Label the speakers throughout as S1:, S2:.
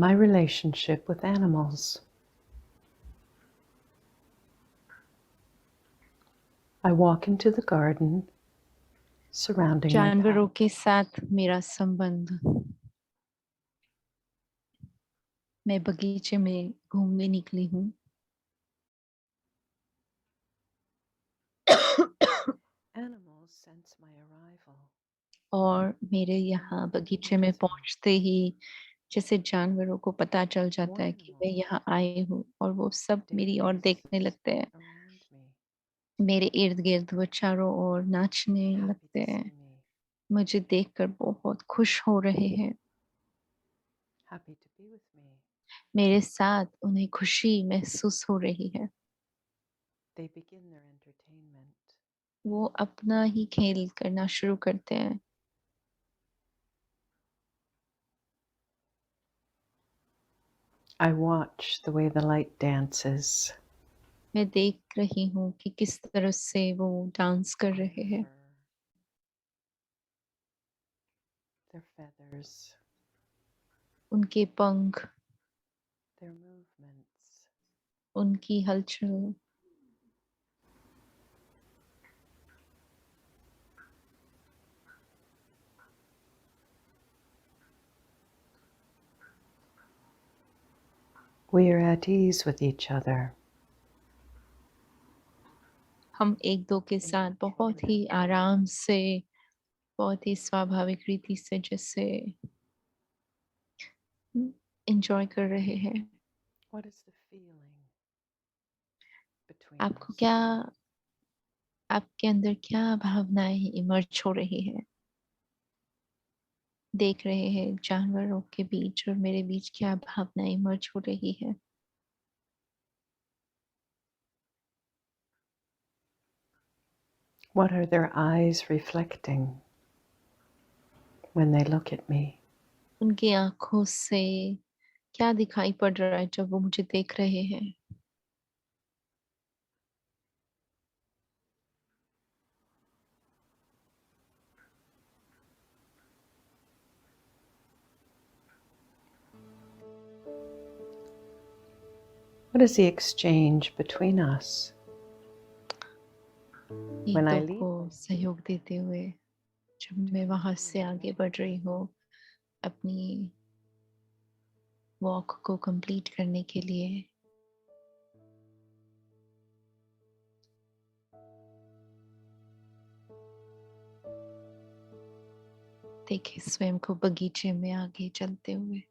S1: my relationship with animals. I walk into the garden surrounding my
S2: जानवरों
S1: path.
S2: के साथ मेरा संबंध। मैं बगीचे में घूमने निकली हूँ।
S1: Animals sense my arrival.
S2: और मेरे यहाँ बगीचे में पहुँचते ही जैसे जानवरों को पता चल जाता है कि मैं यहाँ आई हूँ और वो सब मेरी ओर देखने लगते हैं।
S1: Around me,
S2: मेरे इर्द गिर्द वो चारों ओर नाचने
S1: happy
S2: लगते
S1: to
S2: हैं।
S1: see me,
S2: मुझे देखकर बहुत खुश हो रहे हैं।
S1: happy to be with me.
S2: मेरे साथ उन्हें खुशी महसूस हो रही है।
S1: They begin their entertainment.
S2: वो अपना ही खेल करना शुरू करते हैं।
S1: I watch the way the light dances.
S2: मैं देख रही हूँ कि किस तरह से वो डांस कर
S1: on
S2: रहे
S1: their
S2: हैं।
S1: fur, their feathers,
S2: उनके पंख,
S1: their movements.
S2: उनकी हलचल।
S1: We are at ease with each other.
S2: हम एक दो के साथ बहुत ही आराम से, बहुत ही स्वाभाविक रीति से जैसे एंजॉय कर रहे हैं।
S1: What is the feeling between
S2: आपको
S1: us?
S2: क्या, आपके अंदर क्या भावनाएं इमर्ज हो रही है? देख रहे हैं जानवरों के बीच और मेरे बीच क्या भावनाएं इमर्ज हो रही है।
S1: What are their eyes reflecting when they look at me?
S2: उनकी आंखों से क्या दिखाई पड़ रहा है जब वो मुझे देख रहे हैं?
S1: What is the exchange between us?
S2: एक
S1: When I
S2: दो को
S1: leave,
S2: सहयोग देते हुए जब मैं वहां से आगे बढ़ रही हूँ अपनी वॉक को कंप्लीट करने के लिए। देखे स्वयं को बगीचे में आगे चलते हुए।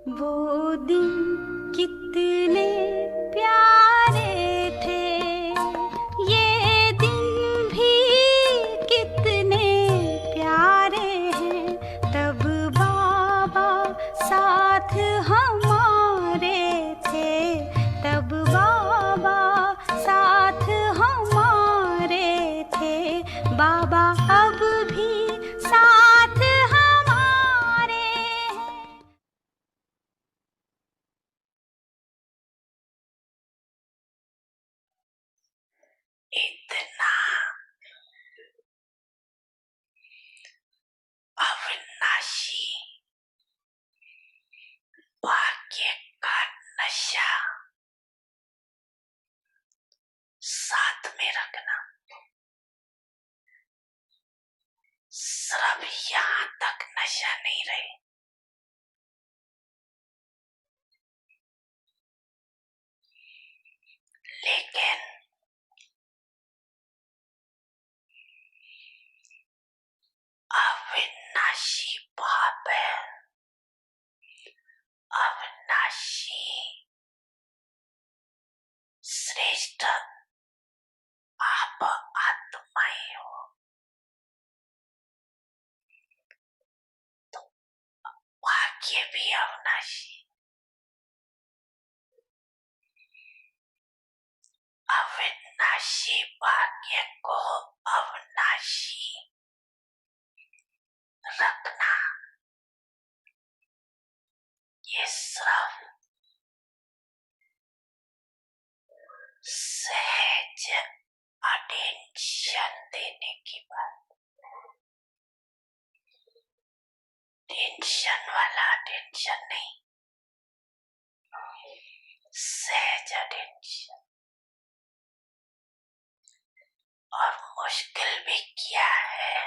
S3: वो दिन कितने प्यारे थे, ये दिन भी कितने प्यारे हैं। तब बाबा साथ हमारे थे, तब बाबा साथ हमारे थे। बाबा अब भी साथ हमारे हैं।
S4: इतना अविनाशी भाग्य का नशा साथ में रखना, सिर्फ यहाँ तक नशा नहीं रहे, लेकिन अविनाशी भाव है, अविनाशी श्रेष्ठ आप आत्माएं हो, तो भाग्य भी अविनाशी, अविनाशी भाग्य को अविनाशी रखना, ये सिर्फ सहज अटेंशन देने की बात, टेंशन वाला अटेंशन नहीं, सहज अटेंशन। और मुश्किल भी क्या है,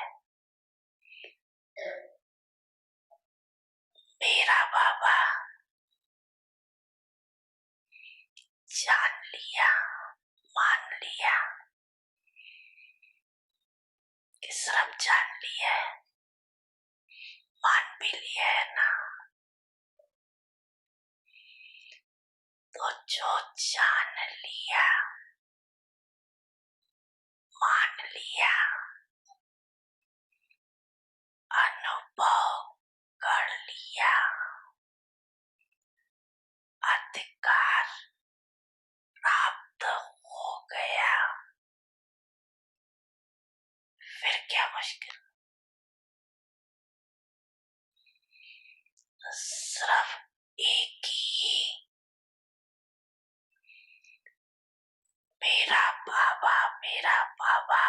S4: मेरा बाबा जान लिया, मान लिया कि सब जान लिया है, मान भी लिया है ना, तो जो जान लिया, मान लिया, अनुभव कर लिया, अधिकार प्राप्त हो गया, फिर क्या मुश्किल। सिर्फ एक ही मेरा बाबा, मेरा बाबा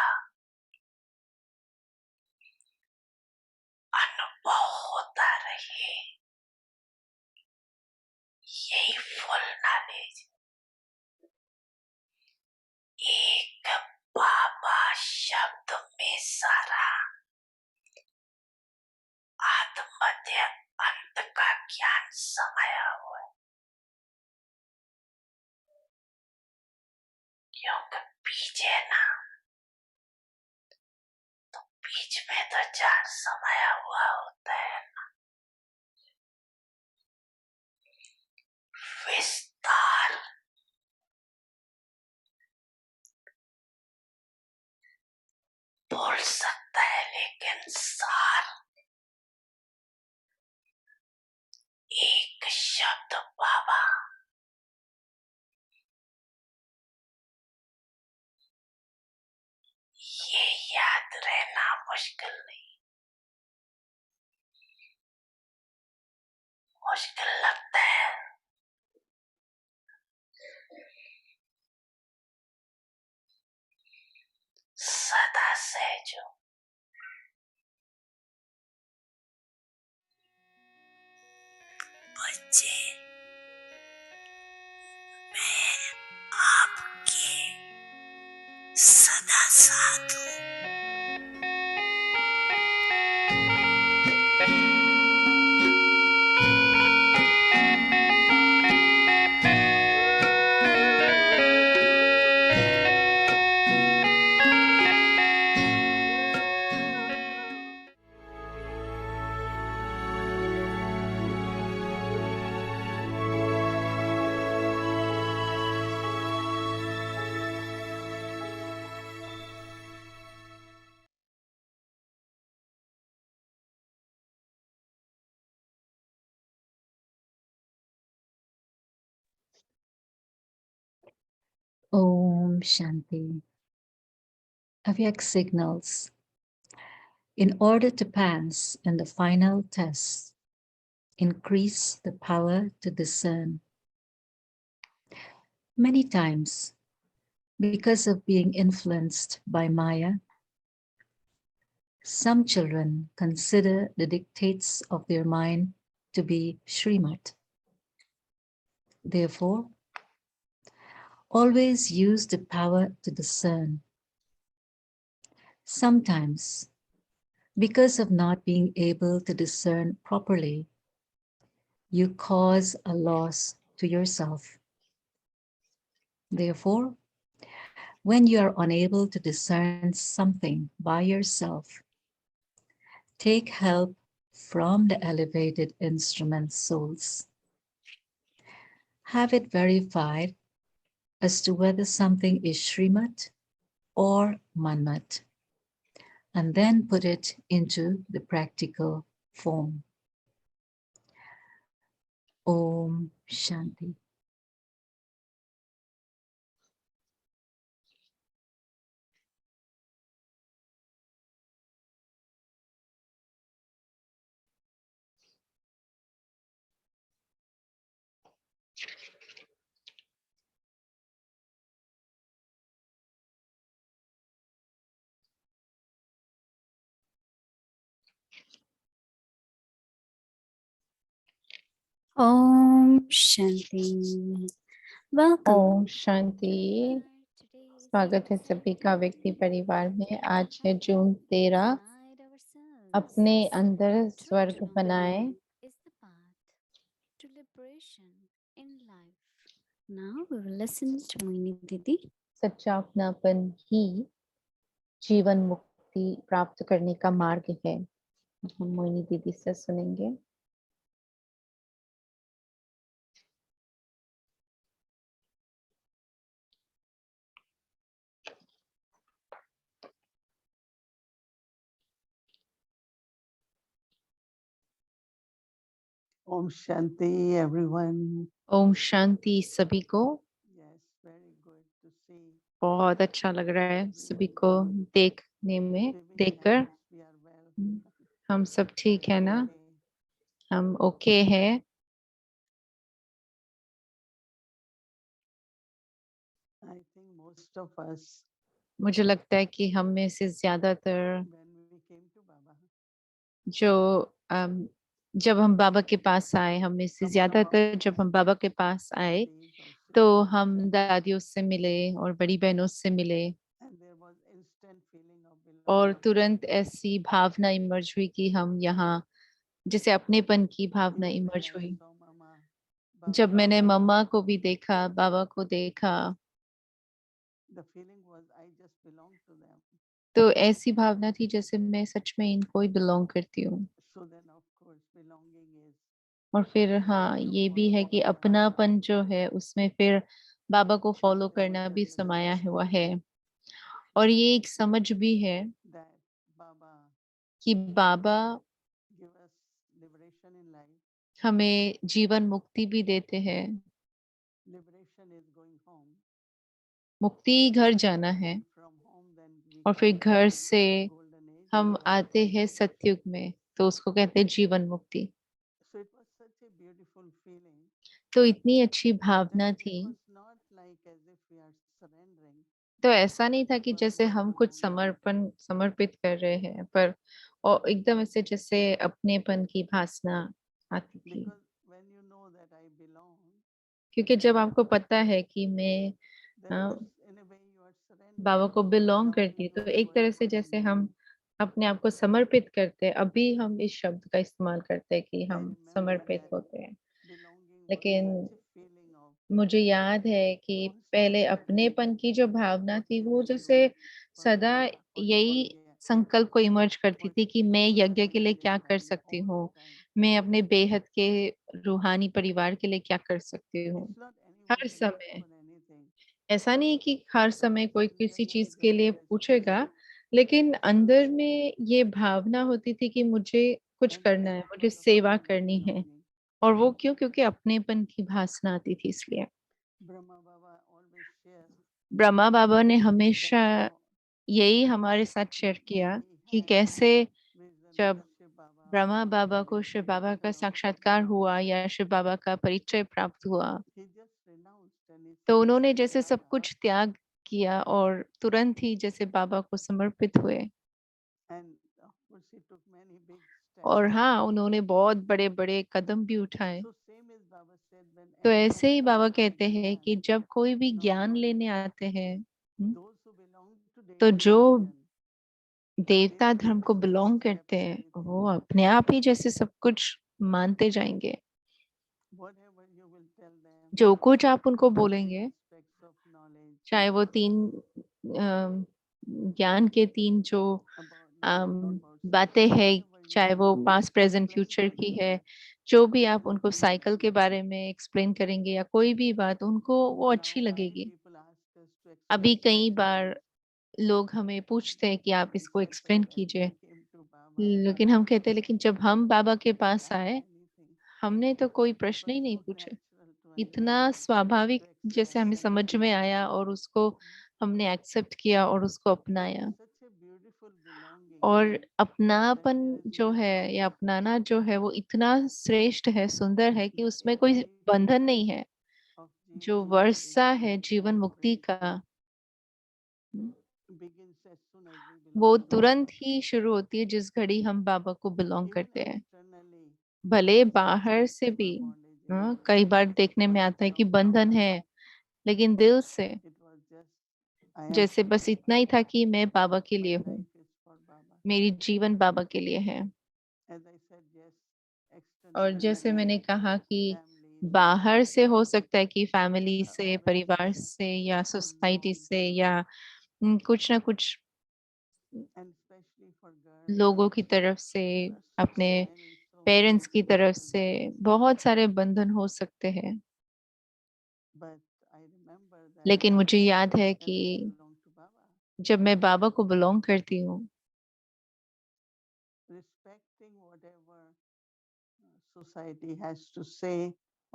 S4: अनुभव होता रहे, यही फुल नॉलेज। एक बाबा शब्द में सारा आदि मध्य अंत का ज्ञान समाया हुआ है, क्योंकि बीज है ना, तो बीज में तो ज्ञान समाया हुआ होता है ना। विस्तार बोल सकता है, लेकिन सार एक शब्द बाबा, ये याद रहना मुश्किल नहीं, मुश्किल लगता है। सदा सहज हो, बच्चे मैं आपके सदा साथ हूँ।
S5: Om Shanti. Avyak signals. In order to pass in the final test, increase the power to discern. Many times, because of being influenced by Maya, some children consider the dictates of their mind to be Srimad. Therefore, always use the power to discern. Sometimes, because of not being able to discern properly, you cause a loss to yourself. Therefore, when you are unable to discern something by yourself, take help from the elevated instrument souls. Have it verified as to whether something is Srimad or Manmat, and then put it into the practical form. Om Shanti.
S3: Om Shanti. Welcome.
S2: Om Shanti. स्वागत है सभी का व्यक्ति परिवार में। आज है जून 13। अपने अंदर स्वर्ग बनाए।
S3: Now we will listen to Moini Didi.
S2: सच्चा अपनापन ही जीवन मुक्ति प्राप्त करने का मार्ग है। हम मोहिनी दीदी से सुनेंगे।
S6: Om Shanti, everyone.
S2: Om Shanti सभी को।
S6: Yes, very good to see.
S2: बहुत अच्छा लग रहा है सभी को देखने में, देखकर।
S6: We are well.
S2: हम सब ठीक है ना?
S6: Okay.
S2: हम ओके है।
S6: I think most of us,
S2: मुझे लगता है कि हम में से ज्यादातर
S6: when we came to Baba,
S2: जो जब हम बाबा के पास आए, हम में से ज्यादातर जब हम बाबा के पास आए
S6: days also,
S2: तो हम दादियों से मिले और बड़ी बहनों से मिले
S6: and there was instant feeling of
S2: और
S6: belonging.
S2: तुरंत ऐसी भावना इमर्ज हुई कि हम यहाँ, जैसे अपनेपन की भावना
S6: Even when
S2: इमर्ज
S6: I
S2: हुई।
S6: saw Mama,
S2: जब
S6: Baba,
S2: मैंने मम्मा को भी देखा, बाबा को देखा,
S6: the feeling was I just belong to them.
S2: तो ऐसी भावना थी जैसे मैं सच में इनको ही बिलोंग करती हूँ।
S6: So then, of course, belonging is
S2: और फिर हाँ, ये भी है कि अपनापन जो है उसमें फिर बाबा को फॉलो करना भी समाया हुआ है। और ये एक समझ भी है
S6: that Baba
S2: कि बाबा
S6: give us liberation in life.
S2: हमें जीवन मुक्ति भी देते हैं।
S6: Liberation is going home.
S2: मुक्ति घर जाना है
S6: And from home then we
S2: और
S6: come
S2: फिर
S6: to
S2: घर
S6: the
S2: से
S6: golden age.
S2: हम आते हैं सतयुग में, तो उसको कहते हैं जीवन मुक्ति।
S6: So it was such a beautiful feeling.
S2: तो इतनी अच्छी
S6: That
S2: भावना
S6: it
S2: थी।
S6: was not like as if we are surrendering.
S2: तो ऐसा नहीं था कि
S6: but
S2: जैसे
S6: we are
S2: हम कुछ
S6: belonging.
S2: समर्पित कर रहे हैं, पर और एकदम ऐसे जैसे अपनेपन की भासना आती थी।
S6: Because when you know that I belong,
S2: क्योंकि जब आपको पता है कि मैं
S6: then
S2: a,
S6: this, in a way you are surrendering.
S2: बाबा को बिलोंग
S6: Belonging
S2: करती है,
S6: to
S2: तो
S6: a
S2: एक तरह से
S6: world
S2: जैसे
S6: body.
S2: हम अपने आप को समर्पित करते हैं। अभी हम इस शब्द का इस्तेमाल करते हैं कि
S6: I
S2: हम
S6: remember
S2: समर्पित
S6: that
S2: होते हैं,
S6: belonging was
S2: लेकिन
S6: such a feeling of
S2: मुझे याद है कि पहले अपनेपन की जो भावना थी वो जैसे सदा यही संकल्प को इमर्ज करती थी कि मैं यज्ञ के लिए क्या कर सकती हूँ, मैं अपने बेहद के रूहानी परिवार के लिए क्या कर सकती हूँ।
S6: It's not
S2: her
S6: anybody looking
S2: समय
S6: for anything.
S2: ऐसा नहीं है कि हर समय कोई
S6: You
S2: किसी
S6: just
S2: चीज
S6: say
S2: के
S6: that
S2: लिए
S6: I
S2: पूछेगा,
S6: surrender.
S2: लेकिन अंदर में ये भावना होती थी कि मुझे कुछ
S6: And
S2: करना
S6: that's
S2: है, मुझे
S6: because of
S2: सेवा
S6: feeling of
S2: करनी है।
S6: belonging.
S2: और वो क्यों? क्योंकि अपनेपन की भासना आती थी इसलिए।
S6: Brahma Baba always shares
S2: Brahma बाबा ने हमेशा यही हमारे साथ शेयर किया कि कैसे जब ब्रह्मा बाबा को शिव बाबा का साक्षात्कार हुआ या शिव बाबा का परिचय प्राप्त हुआ, तो उन्होंने जैसे सब कुछ त्याग किया और तुरंत ही जैसे बाबा को समर्पित हुए। और हाँ, उन्होंने बहुत बड़े बड़े कदम भी उठाए। तो ऐसे ही बाबा कहते हैं कि जब कोई भी ज्ञान लेने आते हैं, तो जो देवता धर्म को बिलोंग करते हैं वो अपने आप ही जैसे सब कुछ मानते जाएंगे। जो कुछ आप उनको बोलेंगे, चाहे वो तीन ज्ञान के तीन जो बातें हैं, चाहे वो पास्ट प्रेजेंट फ्यूचर की है, जो भी आप उनको साइकिल के बारे में एक्सप्लेन करेंगे या कोई भी बात, उनको वो अच्छी लगेगी। अभी कई बार लोग हमें पूछते हैं कि आप इसको एक्सप्लेन कीजिए, लेकिन हम कहते हैं लेकिन जब हम बाबा के पास आए, हमने तो कोई प्रश्न ही नहीं पूछे। इतना स्वाभाविक जैसे हमें समझ में आया और उसको हमने एक्सेप्ट किया और उसको अपनाया। और अपनापन जो है या अपनाना जो है वो इतना श्रेष्ठ है, सुंदर है कि उसमें कोई बंधन नहीं है। जो वर्षा है जीवन मुक्ति का, वो तुरंत ही शुरू होती है जिस घड़ी हम बाबा को बिलोंग करते हैं। भले बाहर से भी कई बार देखने में आता है कि बंधन है, लेकिन दिल से जैसे बस इतना ही था कि मैं बाबा के लिए हूँ, मेरी जीवन बाबा के लिए है। और जैसे मैंने कहा कि बाहर से हो सकता है कि फैमिली से, परिवार से या सोसाइटी से या कुछ ना कुछ लोगों की तरफ से, अपने पेरेंट्स की तरफ से बहुत सारे बंधन हो सकते हैं। लेकिन मुझे याद है कि जब मैं बाबा को बिलोंग करती हूँ,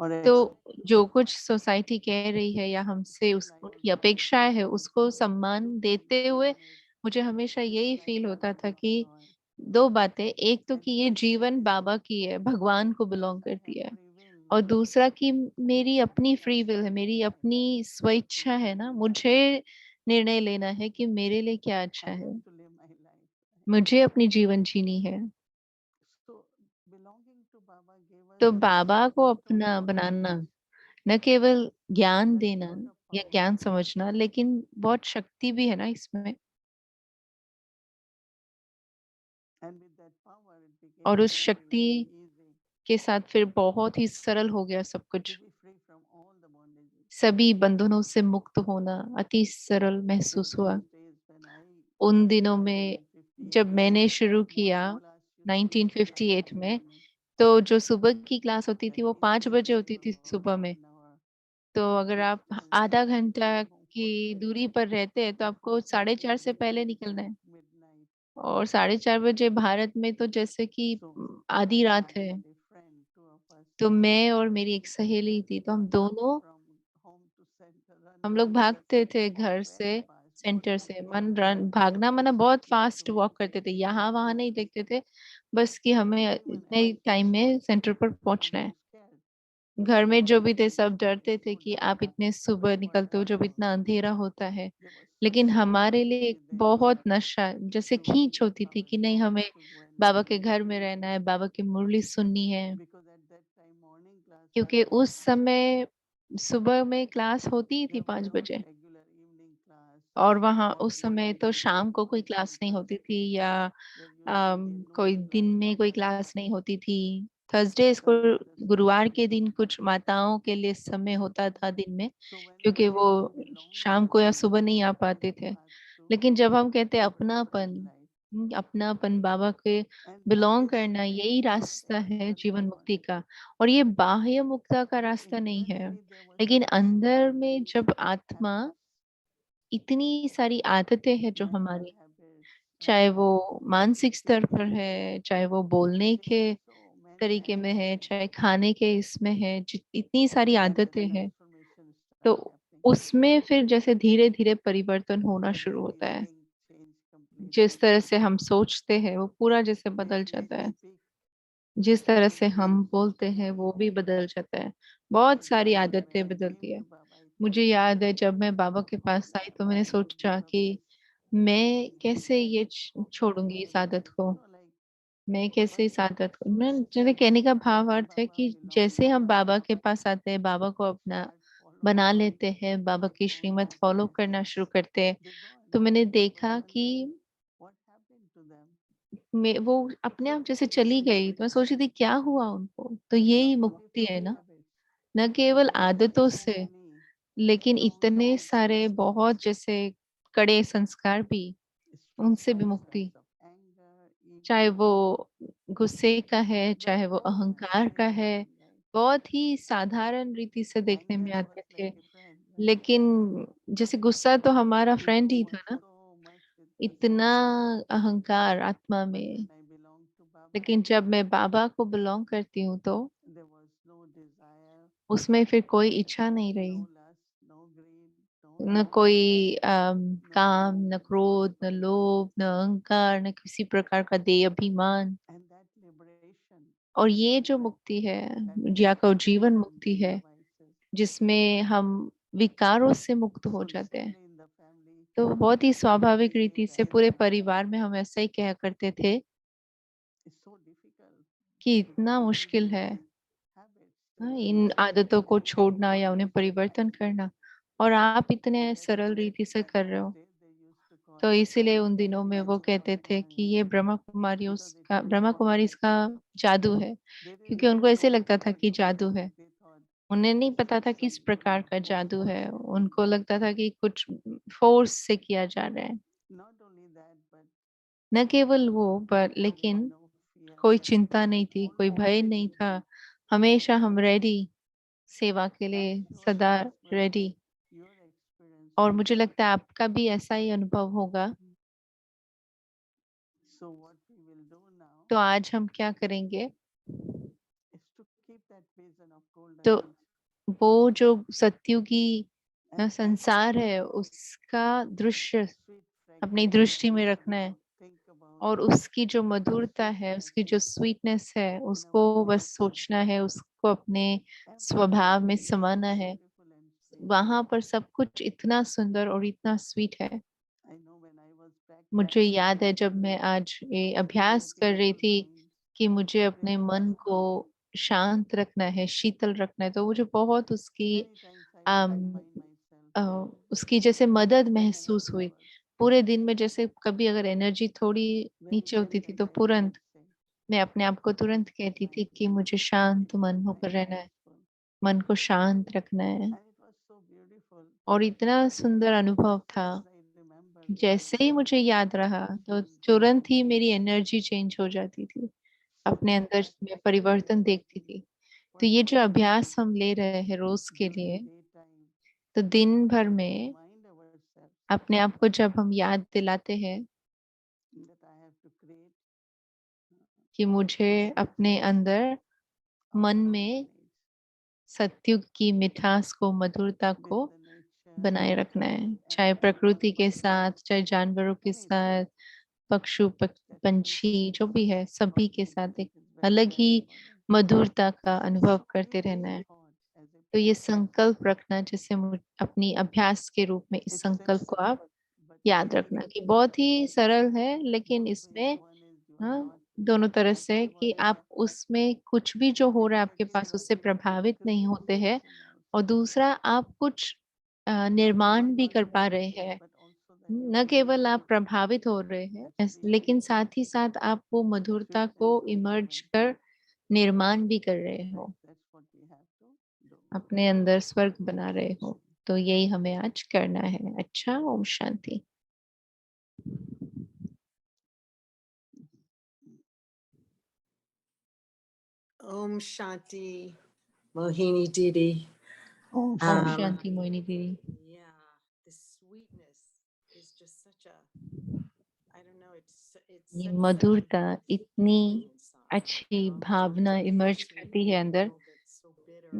S2: तो जो कुछ सोसाइटी कह रही है या हमसे उनकी अपेक्षाएं है, उसको सम्मान देते हुए मुझे हमेशा यही फील होता था कि दो बातें, एक तो कि ये जीवन बाबा की है, भगवान को बिलोंग करती है, और दूसरा कि मेरी अपनी फ्री विल है, मेरी अपनी स्वेच्छा है ना, मुझे निर्णय लेना है कि मेरे लिए क्या अच्छा है, मुझे अपनी जीवन जीनी है। तो बाबा को अपना बनाना न केवल ज्ञान देना या ज्ञान समझना, लेकिन बहुत शक्ति भी है ना इसमें। और उस शक्ति के साथ फिर बहुत ही सरल हो गया सब कुछ। सभी बंधनों से मुक्त होना अति सरल महसूस हुआ उन दिनों में जब मैंने शुरू किया 1958 में। तो जो सुबह की क्लास होती थी वो 5 बजे होती थी सुबह में। तो अगर आप आधा घंटा की दूरी पर रहते हैं तो आपको 4:30 से पहले निकलना है। और 4:30 बजे भारत में तो जैसे कि आधी रात है। तो मैं और मेरी एक सहेली थी, तो हम लोग भागते थे घर से, सेंटर से। मन रन भागना माना बहुत फास्ट वॉक करते थे, यहाँ वहां नहीं देखते थे, बस कि हमें इतने टाइम में सेंटर पर पहुंचना है। घर में जो भी थे सब डरते थे कि आप इतने सुबह निकलते हो जब इतना अंधेरा होता है। लेकिन हमारे लिए एक बहुत नशा जैसे खींच होती थी कि नहीं, हमें बाबा के घर में रहना है, बाबा की मुरली सुननी है। क्योंकि उस समय सुबह में क्लास होती ही थी 5 बजे। और वहाँ उस समय तो शाम को कोई क्लास नहीं होती थी या कोई दिन में कोई क्लास नहीं होती थी। थर्सडे को, गुरुवार के दिन कुछ माताओं के लिए समय होता था दिन में, क्योंकि वो शाम को या सुबह नहीं आ पाते थे। लेकिन जब हम कहते हैं अपनापन, अपनापन बाबा के बिलोंग करना, यही रास्ता है जीवन मुक्ति का। और ये बाह्य मुक्ता का रास्ता नहीं है, लेकिन अंदर में जब आत्मा, इतनी सारी आदतें हैं जो हमारी, चाहे वो मानसिक स्तर पर है, चाहे वो बोलने के तरीके में है, चाहे खाने के इसमें है, इतनी सारी आदतें हैं। तो उसमें फिर जैसे धीरे धीरे परिवर्तन होना शुरू होता है। जिस तरह से हम सोचते हैं वो पूरा जैसे बदल जाता है, जिस तरह से हम बोलते हैं वो भी बदल जाता है, बहुत सारी आदतें बदलती है। मुझे याद है जब मैं बाबा के पास आई तो मैंने सोचा कि मैं कैसे ये छोड़ूंगी इस आदत को, मैं कैसे इस आदत को, मैं मेरे कहने का भाव अर्थ है कि जैसे हम बाबा के पास आते हैं, बाबा को अपना बना लेते हैं, बाबा की श्रीमत फॉलो करना शुरू करते हैं, तो मैंने देखा कि मैं वो अपने आप जैसे चली गई। तो मैं सोच रही थी क्या हुआ उनको, तो यही मुक्ति है ना, न केवल आदतों से, लेकिन इतने सारे बहुत जैसे कड़े संस्कार भी, उनसे भी मुक्ति। चाहे वो गुस्से का है, चाहे वो अहंकार का है, बहुत ही साधारण रीति से देखने में आते थे, लेकिन जैसे गुस्सा तो हमारा फ्रेंड ही था ना, इतना अहंकार आत्मा में। लेकिन जब मैं बाबा को बिलोंग करती हूँ तो उसमें फिर कोई इच्छा नहीं रही, न कोई काम, न क्रोध, न लोभ, न अहंकार, न किसी प्रकार का देह अभिमान। और ये जो मुक्ति है, या को जीवन मुक्ति है, जिसमें हम विकारों से मुक्त हो जाते हैं, तो बहुत ही स्वाभाविक रीति से पूरे परिवार में हम ऐसा ही कहा करते थे कि इतना मुश्किल है, हाँ, इन आदतों को छोड़ना या उन्हें परिवर्तन करना, और आप इतने सरल रीति से कर रहे हो। तो इसीलिए उन दिनों में वो कहते थे कि ये ब्रह्मा कुमारी इसका जादू है, क्योंकि उनको ऐसे लगता था कि जादू है। उन्हें नहीं पता था किस प्रकार का जादू है, उनको लगता था कि कुछ फोर्स से किया जा रहा है। न केवल वो, पर लेकिन कोई चिंता नहीं थी, कोई भय नहीं था, हमेशा हम रेडी, सेवा के लिए सदा रेडी। और मुझे लगता है आपका भी ऐसा ही अनुभव होगा। तो आज हम क्या करेंगे, तो वो जो सत्युगी संसार है उसका दृश्य अपनी दृष्टि में रखना है, और उसकी जो मधुरता है, उसकी जो स्वीटनेस है, उसको बस सोचना है, उसको अपने स्वभाव में समाना है। वहां पर सब कुछ इतना सुंदर और इतना स्वीट है। मुझे याद है जब मैं आज ये अभ्यास कर रही थी कि मुझे अपने मन को शांत रखना है, शीतल रखना है, तो मुझे बहुत अम, अ, उसकी जैसे मदद महसूस हुई। पूरे दिन में जैसे कभी अगर एनर्जी थोड़ी नीचे होती थी तो तुरंत मैं अपने आप को तुरंत कहती थी कि मुझे शांत मन होकर रहना है, मन को शांत रखना है। और इतना सुंदर अनुभव था, जैसे ही मुझे याद रहा तो तुरंत ही मेरी एनर्जी चेंज हो जाती थी, अपने अंदर में परिवर्तन देखती थी। तो ये जो अभ्यास हम ले रहे हैं रोज के लिए, तो दिन भर में अपने आप को जब हम याद दिलाते हैं कि मुझे अपने अंदर मन में सत्युग की मिठास को, मधुरता को बनाए रखना है, चाहे प्रकृति के साथ, चाहे जानवरों के साथ, पशु पंछी जो भी है, सभी के साथ एक अलग ही मधुरता का अनुभव करते रहना है। तो ये संकल्प रखना, जैसे अपनी अभ्यास के रूप में इस संकल्प को आप याद रखना कि बहुत ही सरल है, लेकिन इसमें हाँ, दोनों तरह से कि आप उसमें कुछ भी जो हो रहा है आपके पास उससे प्रभावित नहीं होते हैं, और दूसरा आप कुछ निर्माण भी कर पा रहे हैं। न केवल आप प्रभावित हो रहे हैं लेकिन साथ ही साथ आप वो मधुरता को इमर्ज कर निर्माण भी कर रहे हो, अपने अंदर स्वर्ग बना रहे हो। तो यही हमें आज करना है। अच्छा, Om Shanti.
S7: Om Shanti, Mohini Didi.
S2: Om Shanti Mohini दीदी।
S7: Yeah, the sweetness is just such a, I don't know, it's
S2: ये
S7: such
S2: मधुरता
S7: a
S2: इतनी
S7: feeling inside,
S2: अच्छी भावना
S7: Just
S2: इमर्ज
S7: tasting
S2: करती है
S7: a
S2: अंदर,
S7: little bit so bitter,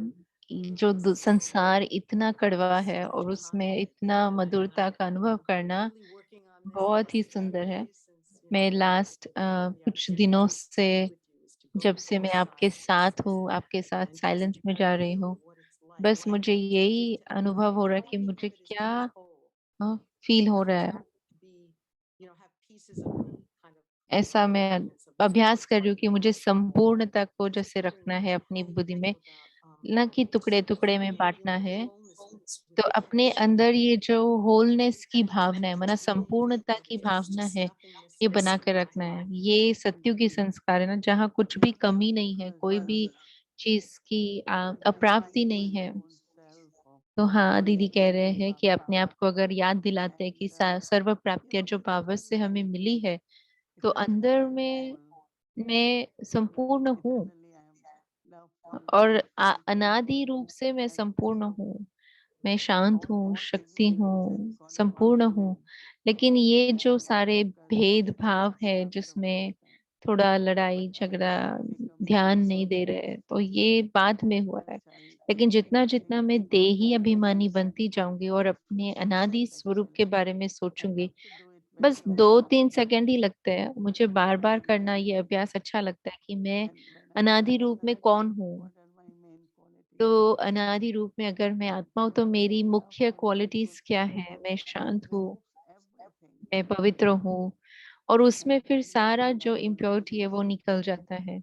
S2: जो संसार इतना कड़वा है और उसमें इतना मधुरता का अनुभव करना बहुत ही सुंदर है। मैं लास्ट कुछ दिनों से, जब से मैं आपके साथ हूँ, आपके साथ साइलेंस में जा रही हूँ, बस मुझे यही अनुभव हो रहा है कि मुझे क्या फील हो रहा है। ऐसा मैं अभ्यास कर रही हूँ कि मुझे संपूर्णता को जैसे रखना है अपनी बुद्धि में, न कि टुकड़े टुकड़े में बांटना है। तो अपने अंदर ये जो होलनेस की भावना है, माना संपूर्णता की भावना है, ये बना कर रखना है। ये सत्युग की संस्कार है ना, जहाँ कुछ भी कमी नहीं है, कोई भी चीज की अप्राप्ति नहीं है। तो हाँ, दीदी कह रहे हैं कि अपने आप को अगर याद दिलाते हैं कि सर्व प्राप्तियां जो भाव से हमें मिली है, तो अंदर में मैं संपूर्ण हूँ और अनादि रूप से मैं संपूर्ण हूँ। मैं शांत हूँ, शक्ति हूँ, संपूर्ण हूँ। लेकिन ये जो सारे भेदभाव है, जिसमें थोड़ा लड़ाई झगड़ा, ध्यान नहीं दे रहे, तो ये बाद में हुआ है। लेकिन जितना जितना मैं देही अभिमानी बनती जाऊंगी और अपने अनादि स्वरूप के बारे में सोचूंगी, बस 2-3 सेकंड ही लगते हैं मुझे बार बार करना ये अभ्यास। अच्छा लगता है कि मैं अनादि रूप में कौन हूँ। तो अनादि रूप में अगर मैं आत्मा हूँ, तो मेरी मुख्य क्वालिटीज क्या है? मैं शांत हूँ, मैं पवित्र हूँ, और उसमें फिर सारा जो इम्प्योरिटी है वो निकल जाता है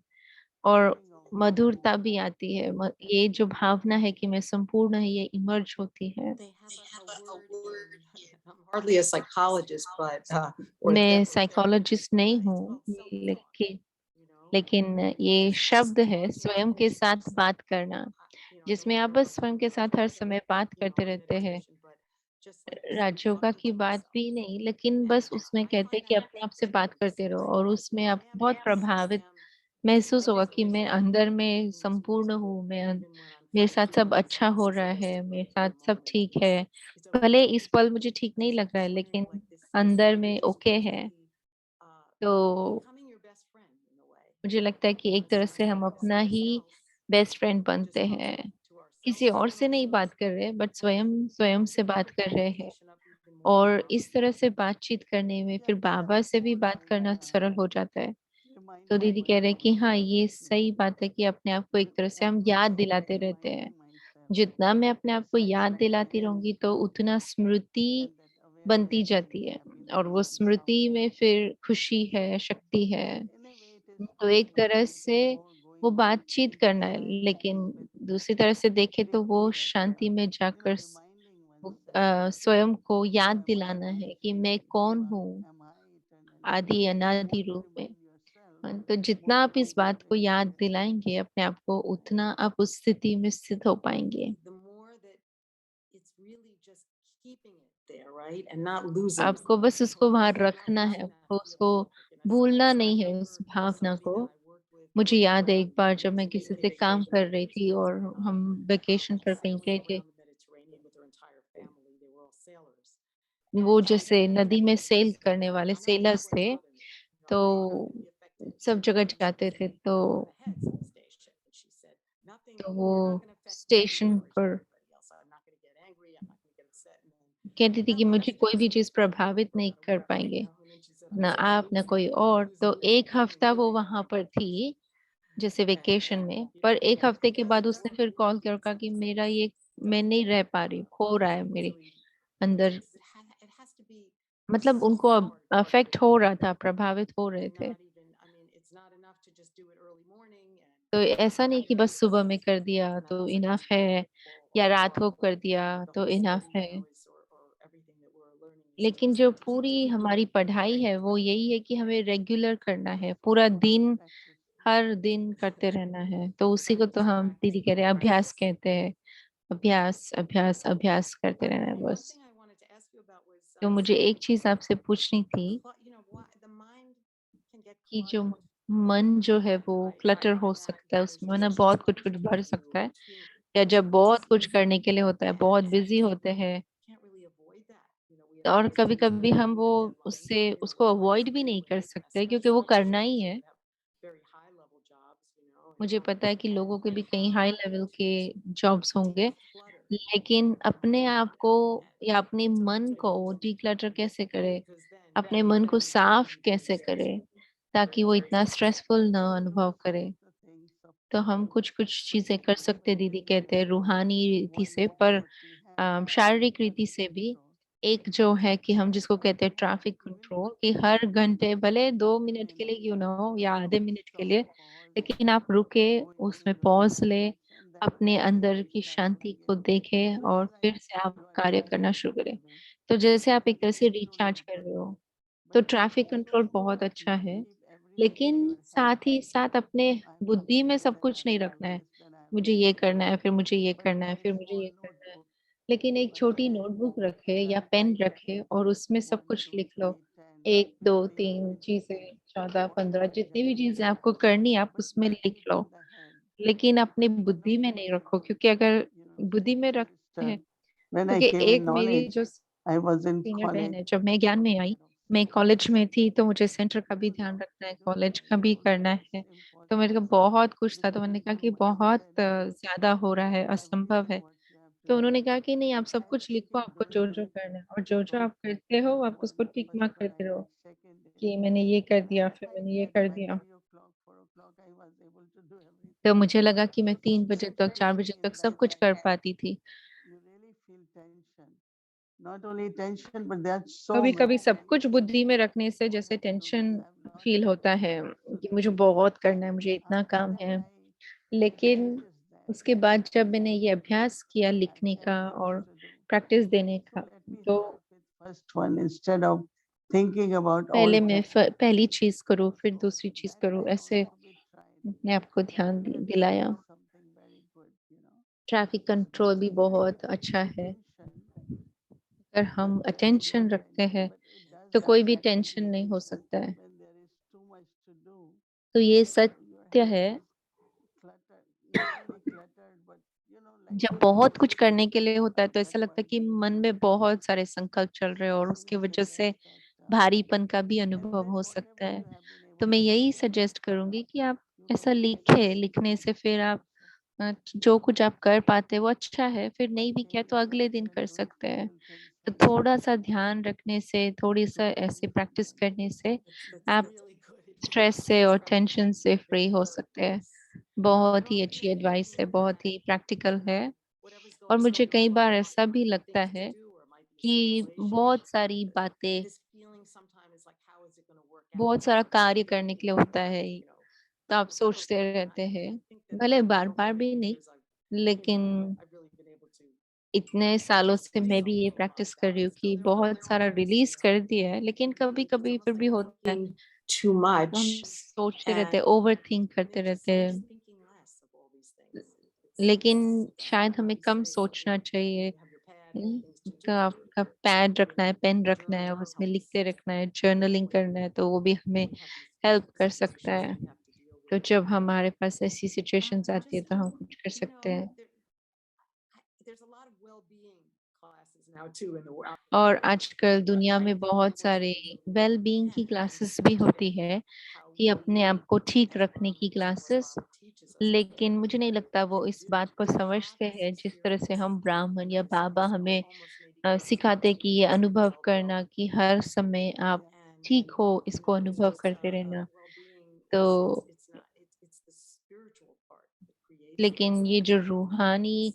S2: और मधुरता भी आती है। ये जो भावना है कि मैं संपूर्ण है, ये इमर्ज होती है।
S7: They have a word I'm hardly a psychologist, but or a
S2: मैं
S7: therapist,
S2: साइकोलॉजिस्ट नहीं
S7: it's
S2: हूँ,
S7: called self-talk,
S2: लेकिन
S7: you know,
S2: लेकिन ये
S7: it's just
S2: शब्द है
S7: talking to
S2: स्वयं के साथ
S7: yourself.
S2: बात करना,
S7: They
S2: जिसमें
S7: have
S2: आप बस स्वयं के साथ हर समय बात करते
S7: on
S2: रहते हैं।
S7: meditation, but just like
S2: Rajyoga
S7: talking
S2: की
S7: to
S2: बात
S7: yourself.
S2: भी नहीं, लेकिन
S7: And
S2: बस उसमें
S7: I
S2: कहते
S7: find
S2: हैं कि
S7: that
S2: अपने आप से बात
S7: very
S2: करते रहो, और उसमें
S7: soothing.
S2: आप
S7: I am
S2: बहुत
S7: happy,
S2: प्रभावित
S7: I am
S2: महसूस होगा कि
S7: everything is
S2: मैं
S7: right,
S2: अंदर में
S7: everything is
S2: संपूर्ण
S7: wonderful,
S2: हूँ, मैं
S7: even when I'm
S2: मेरे
S7: trying to
S2: साथ
S7: keep
S2: सब अच्छा
S7: myself
S2: हो rहा है, मेरे
S7: socialistically
S2: साथ
S7: for a
S2: सब
S7: moment.
S2: ठीक है।
S7: It's
S2: भले
S7: okay.
S2: इस पल मुझे ठीक नहीं लग रहा है,
S7: Swimming
S2: लेकिन
S7: like this
S2: अंदर
S7: really
S2: में
S7: just
S2: ओके है।
S7: really
S2: तो
S7: becoming your best friend in a way.
S2: मुझे लगता है कि एक तरह से हम अपना ही बेस्ट फ्रेंड बनते हैं। किसी और से नहीं बात कर रहे, बट स्वयं स्वयं से बात कर रहे हैं। और इस तरह से बातचीत करने में फिर बाबा से भी बात करना सरल हो जाता है। तो दीदी कह रहे हैं कि हाँ, ये सही बात है कि अपने आप को एक तरह से हम याद दिलाते रहते हैं। जितना मैं अपने आप को याद दिलाती रहूंगी, तो उतना स्मृति बनती जाती है, और वो स्मृति में फिर खुशी है, शक्ति है। तो एक तरह से वो बातचीत करना है, लेकिन दूसरी तरह से देखे तो वो शांति में जाकर स्वयं को याद दिलाना है कि मैं कौन हूँ आदि अनादि रूप में। तो जितना आप इस बात को याद दिलाएंगे अपने आप को, उतना आप उस स्थिति में स्थित हो पाएंगे।
S7: The more that it's really just keeping it there, right? And not losing it.
S2: आपको बस उसको वहां
S7: So not
S2: रखना है,
S7: losing that
S2: आपको उसको
S7: feeling.
S2: भूलना
S7: So I
S2: नहीं है
S7: remember
S2: उस भावना
S7: something
S2: को।
S7: that I worked with
S2: मुझे याद है एक बार
S7: when
S2: जब
S7: we
S2: मैं
S7: used to
S2: किसी
S7: take
S2: से काम
S7: vacation
S2: कर
S7: with
S2: रही
S7: her
S2: थी और
S7: kids.
S2: हम वेकेशन पर कहीं
S7: Sailing
S2: गए थे।
S7: around the Mediterranean with her entire family. They were all sailors.
S2: वो
S7: And
S2: जैसे नदी में
S7: it's
S2: सेल
S7: just
S2: करने वाले
S7: I'm not a
S2: सेलर्स थे,
S7: diplomat,
S2: तो
S7: but I'm going to be effective
S2: सब जगह
S7: here.
S2: जाते थे। तो
S7: The heads of the station. And she said, nothing,
S2: तो वो
S7: you're not going to affect me
S2: station
S7: before
S2: पर
S7: anybody else. I'm not going to get angry. I'm not going to get upset. And then
S2: कहती थी
S7: that
S2: कि मुझे
S7: last
S2: कोई भी
S7: station,
S2: चीज प्रभावित नहीं कर पाएंगे,
S7: and then she said,
S2: ना
S7: I'm so
S2: आप ना
S7: sleepy.
S2: कोई
S7: I'm
S2: और। तो
S7: losing this
S2: एक
S7: feeling
S2: हफ्ता वो
S7: living
S2: वहां
S7: there.
S2: पर थी, जैसे वेकेशन में। पर एक हफ्ते के बाद उसने फिर कॉल किया और कहा कि मेरा ये, मैं नहीं रह पा रही, खो रहा है मेरे अंदर।
S7: It has to be
S2: मतलब
S7: so
S2: उनको
S7: hard.
S2: अफेक्ट हो रहा था, प्रभावित हो रहे
S7: And
S2: थे।
S7: not even, I mean, it's not enough to just do it early morning
S2: तो
S7: and
S2: ऐसा नहीं कि बस सुबह में कर दिया
S7: and that
S2: तो
S7: also
S2: इनफ
S7: just
S2: है, या रात को कर दिया
S7: the
S2: तो
S7: whole
S2: इनफ
S7: study
S2: है।
S7: now is or everything that we're learning is
S2: लेकिन जो पूरी हमारी पढ़ाई है वो यही है कि हमें रेगुलर करना है, पूरा दिन हर दिन करते रहना है। तो उसी को तो हम दीदी कह रहे हैं अभ्यास कहते हैं। अभ्यास अभ्यास अभ्यास करते रहना है
S7: And one
S2: बस।
S7: thing I wanted to ask you about was
S2: तो मुझे एक चीज आपसे पूछनी थी
S7: why the mind can get
S2: कि जो
S7: cluttered.
S2: मन जो है वो क्लटर हो सकता है, उसमें ना बहुत कुछ कुछ भर सकता है, या जब बहुत कुछ करने के लिए होता है, बहुत बिजी होते हैं,
S7: Can't really avoid that. We have
S2: और
S7: things
S2: कभी
S7: to
S2: कभी
S7: do
S2: हम वो
S7: and deadlines
S2: उससे उसको
S7: and
S2: अवॉइड भी नहीं कर सकते, क्योंकि वो
S7: especially
S2: करना
S7: those
S2: ही
S7: that
S2: है।
S7: have very high level jobs,
S2: मुझे पता है कि लोगों के भी कई हाई लेवल के जॉब्स होंगे, लेकिन अपने आप को या अपने मन को डिक्लटर कैसे करें, अपने मन को साफ कैसे करें ताकि वो इतना स्ट्रेसफुल ना अनुभव करे। तो हम कुछ-कुछ चीज़ें कर सकते हैं, दीदी कहते हैं रूहानी रीति से, पर शारीरिक रीति से भी। एक जो है कि हम जिसको कहते हैं ट्रैफिक कंट्रोल, कि हर घंटे भले 2 मिनट के लिए क्यों ना हो या आधे मिनट के लिए, लेकिन आप रुके, उसमें पॉज़ लें, अपने अंदर की शांति को देखें और फिर से आप कार्य करना शुरू करें। तो जैसे आप एक तरह से रिचार्ज कर रहे हो, तो ट्रैफिक कंट्रोल बहुत अच्छा है। लेकिन साथ ही साथ अपने बुद्धि में सब कुछ नहीं रखना है। मुझे ये करना है, फिर मुझे ये करना है, फिर मुझे ये करना है। लेकिन एक छोटी नोटबुक रखे या पेन रखे और उसमें सब कुछ लिख लो। 1, 2, 3 चीज़ें, 14, 15 जितनी भी चीज़ें आपको करनी है आप उसमें लिख लो। लेकिन अपनी बुद्धि में नहीं रखो, क्योंकि अगर बुद्धि में रखते हैं,
S6: When I
S2: क्योंकि
S6: came in
S2: एक मेरी
S6: knowledge,
S2: जो
S6: I was in
S2: सीनियर बहन
S6: college.
S2: है, जब मैं ज्ञान में आई, मैं कॉलेज में थी तो मुझे सेंटर का भी ध्यान रखना है, कॉलेज का भी करना है। तो मेरे को बहुत कुछ था, तो मैंने कहा कि बहुत ज़्यादा हो रहा है, असंभव है। तो उन्होंने कहा कि नहीं, आप सब कुछ लिखो, आपको जो-जो करना है और जो-जो आप करते हो आप उसको टिक मार्क करते रहो कि मैंने ये कर दिया, फिर मैंने ये कर दिया। तो मुझे लगा कि मैं 3 बजे तक, 4 बजे तक सब कुछ कर पाती थी।
S6: You really feel tension. Not only tension, but there are so many
S2: कभी-कभी सब
S6: things
S2: कुछ
S6: that
S2: बुद्धि में
S6: you
S2: रखने से
S6: don't
S2: जैसे
S6: have to do.
S2: Tension
S6: I've learned
S2: feel
S6: that
S2: होता है कि मुझे बहुत करना है, मुझे इतना काम है। लेकिन उसके बाद जब मैंने ये अभ्यास किया लिखने का और प्रैक्टिस देने का,
S6: so let me
S2: तो
S6: start with first one instead of thinking about all
S2: पहले मैं
S6: 10.
S2: पहली चीज़ करूँ, फिर दूसरी
S6: So
S2: चीज़
S6: that
S2: करूँ,
S6: time
S2: ऐसे
S6: also we tried.
S2: अपने आप को ध्यान दिलाया।
S6: Attention is something very good.
S2: Traffic control भी बहुत अच्छा है।
S6: Attention,
S2: अगर हम
S6: but
S2: अटेंशन रखते हैं,
S6: but it does
S2: तो कोई भी
S6: affect
S2: टेंशन नहीं हो
S6: irritation
S2: सकता है।
S6: when there is too much to do.
S2: तो ये
S6: Your
S2: सत्य
S6: head
S2: है।
S6: is cluttered, not only cluttered, but like
S2: जब बहुत कुछ करने के लिए होता है तो ऐसा
S6: that
S2: लगता है
S6: one
S2: कि मन में बहुत सारे संकल्प चल रहे हैं और उसकी
S6: really
S2: वजह से
S6: suggest that
S2: भारीपन का भी
S6: and
S2: अनुभव
S6: then
S2: हो सकता
S6: whatever
S2: है।
S6: you have been
S2: तो
S6: able
S2: मैं
S6: to
S2: यही
S6: do,
S2: सजेस्ट करूंगी कि आप
S6: you
S2: ऐसा
S6: focus
S2: लिखे, लिखने से फिर आप जो कुछ आप कर पाते हैं वो अच्छा है, फिर नहीं भी किया तो अगले दिन कर सकते हैं।
S6: things
S2: तो
S6: and
S2: थोड़ा सा ध्यान रखने से, थोड़ी सा ऐसे प्रैक्टिस करने से
S7: That's
S2: आप
S7: really good
S2: स्ट्रेस
S7: advice.
S2: से
S7: It's
S2: और
S7: probably
S2: टेंशन
S7: going to
S2: से
S7: be a big
S2: फ्री हो
S7: part of
S2: सकते हैं।
S7: this.
S2: बहुत
S7: And
S2: ही
S7: often
S2: अच्छी
S7: it may
S2: एडवाइस है,
S7: be
S2: बहुत ही
S7: that
S2: प्रैक्टिकल है।
S7: whatever's
S2: और
S7: going
S2: मुझे
S7: so
S2: कई
S7: well,
S2: बार
S7: there
S2: ऐसा
S7: might
S2: भी
S7: be other
S2: लगता
S7: things to
S2: है
S7: do, or might be
S2: कि
S7: stimulation.
S2: बहुत सारी
S7: But
S2: बातें,
S7: this feeling sometimes is like, how is it going to work out?
S2: बहुत सारा
S7: And
S2: कार्य करने के
S7: feeling
S2: लिए
S7: like
S2: होता
S7: kind
S2: है,
S7: of,
S2: तो आप सोचते
S7: overwhelmed. And
S2: रहते हैं,
S7: I think that
S2: भले
S7: over
S2: बार-बार
S7: the
S2: भी नहीं,
S7: years,
S2: लेकिन
S7: I've really been able to
S2: इतने सालों
S7: just
S2: से मैं भी
S7: myself
S2: ये
S7: from my
S2: प्रैक्टिस कर रही हूँ
S7: balance.
S2: कि
S7: Still,
S2: बहुत
S7: there are
S2: सारा
S7: moments
S2: रिलीज़
S7: it's
S2: कर दिया है, लेकिन
S7: it's
S2: कभी-कभी फिर
S7: almost
S2: भी
S7: like I'm
S2: होता है,
S7: thinking too
S2: तो हम
S7: much,
S2: सोचते रहते हैं,
S7: and
S2: ओवरथिंक करते
S7: maybe just
S2: रहते हैं।
S7: thinking less of all these things.
S2: लेकिन
S7: It's
S2: शायद हमें कम
S7: space,
S2: सोचना चाहिए।
S7: you have your pad, you have things to
S2: तो
S7: do,
S2: आपका पैड रखना है, पेन रखना
S7: journal
S2: है और
S7: down
S2: उसमें
S7: helps
S2: लिखते रखना है, जर्नलिंग करना है, तो वो भी हमें
S7: when you have these
S2: help कर
S7: difficult
S2: सकता
S7: situations
S2: है।
S7: that you have to deal
S2: तो
S7: with.
S2: जब हमारे पास ऐसी सिचुएशंस आती है
S7: Just
S2: तो हम कुछ कर सकते हैं।
S7: there's a lot of well-being classes now too in the world.
S2: और आजकल दुनिया में बहुत सारे वेल-बीइंग की क्लासेस भी होती है, कि अपने आप को ठीक रखने की क्लासेस, लेकिन मुझे नहीं लगता वो इस बात को समझते हैं जिस तरह से हम ब्राह्मण या बाबा हमें सिखाते कि ये अनुभव करना कि हर समय आप ठीक हो, इसको अनुभव करते रहना। तो
S7: It's the spiritual part that creates
S2: लेकिन ये जो रूहानी